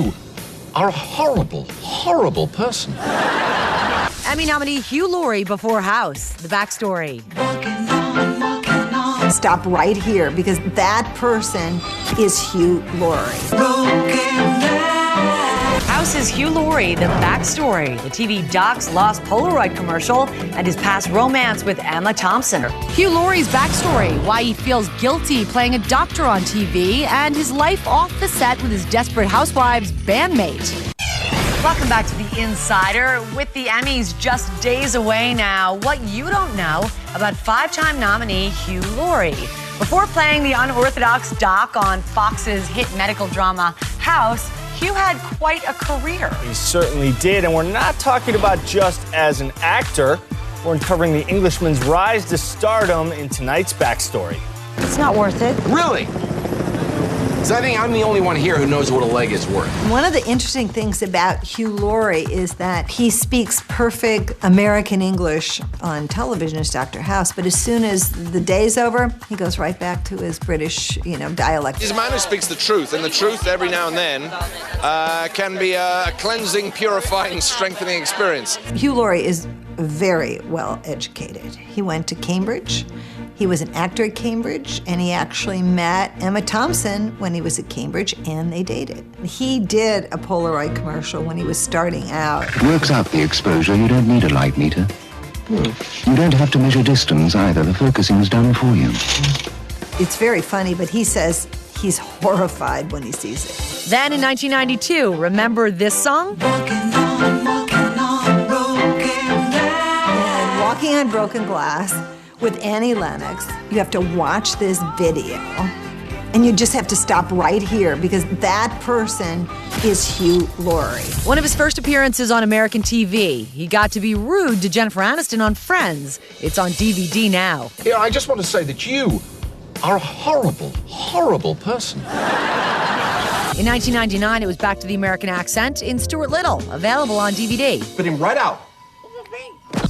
you are a horrible, horrible person. Emmy nominee Hugh Laurie before House. The backstory. Stop right here, because that person is Hugh Laurie. House is Hugh Laurie, the backstory, the TV doc's lost Polaroid commercial, and his past romance with Emma Thompson. Hugh Laurie's backstory, why he feels guilty playing a doctor on TV, and his life off the set with his Desperate Housewives bandmate. Welcome back to The Insider. With the Emmys just days away now, what you don't know about five-time nominee Hugh Laurie. Before playing the unorthodox doc on Fox's hit medical drama House, Hugh had quite a career. He certainly did, and we're not talking about just as an actor. We're uncovering the Englishman's rise to stardom in tonight's backstory. It's not worth it. Really? Because I think I'm the only one here who knows what a leg is worth. One of the interesting things about Hugh Laurie is that he speaks perfect American English on television as Dr. House, but as soon as the day's over, he goes right back to his British, dialect. He's a man who speaks the truth, and the truth every now and then can be a cleansing, purifying, strengthening experience. Hugh Laurie is very well educated. He went to Cambridge. He was an actor at Cambridge, and he actually met Emma Thompson when he was at Cambridge, and they dated. He did a Polaroid commercial when he was starting out. It works out the exposure. You don't need a light meter. You don't have to measure distance either. The focusing's done for you. It's very funny, but he says he's horrified when he sees it. Then in 1992, remember this song? Walking on Broken Glass with Annie Lennox. You have to watch this video, and you just have to stop right here, because that person is Hugh Laurie. One of his first appearances on American TV. He got to be rude to Jennifer Aniston on Friends. It's on DVD now. Yeah, I just want to say that you are a horrible, horrible person. In 1999, it was back to the American accent in Stuart Little, available on DVD. Spit him right out.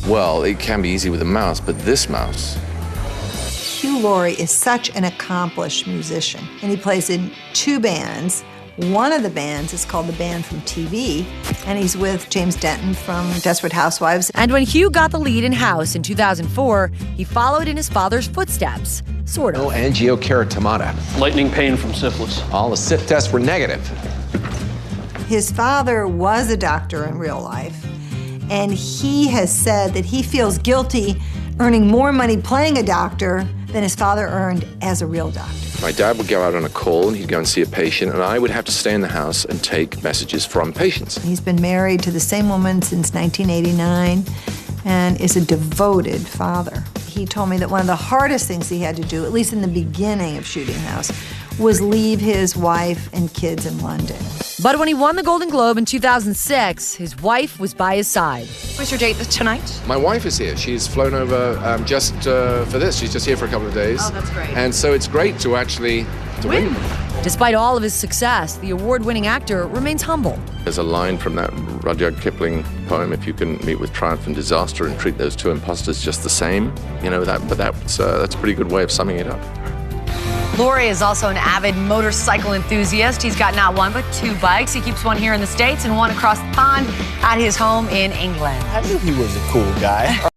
Well, it can be easy with a mouse, but this mouse... Hugh Laurie is such an accomplished musician, and he plays in two bands. One of the bands is called the Band from TV, and he's with James Denton from Desperate Housewives. And when Hugh got the lead in House in 2004, he followed in his father's footsteps, sort of. No angiokeratoma. Lightning pain from syphilis. All the SIP tests were negative. His father was a doctor in real life, and he has said that he feels guilty earning more money playing a doctor than his father earned as a real doctor. My dad would go out on a call, and he'd go and see a patient, and I would have to stay in the house and take messages from patients. He's been married to the same woman since 1989 and is a devoted father. He told me that one of the hardest things he had to do, at least in the beginning of shooting House, was leave his wife and kids in London. But when he won the Golden Globe in 2006, his wife was by his side. What's your date tonight? My wife is here. She's flown over just for this. She's just here for a couple of days. Oh, that's great. And so it's great to actually win. Despite all of his success, the award-winning actor remains humble. There's a line from that Rudyard Kipling poem, if you can meet with triumph and disaster and treat those two impostors just the same, that's a pretty good way of summing it up. Laurie is also an avid motorcycle enthusiast. He's got not one, but two bikes. He keeps one here in the States and one across the pond at his home in England. I knew he was a cool guy.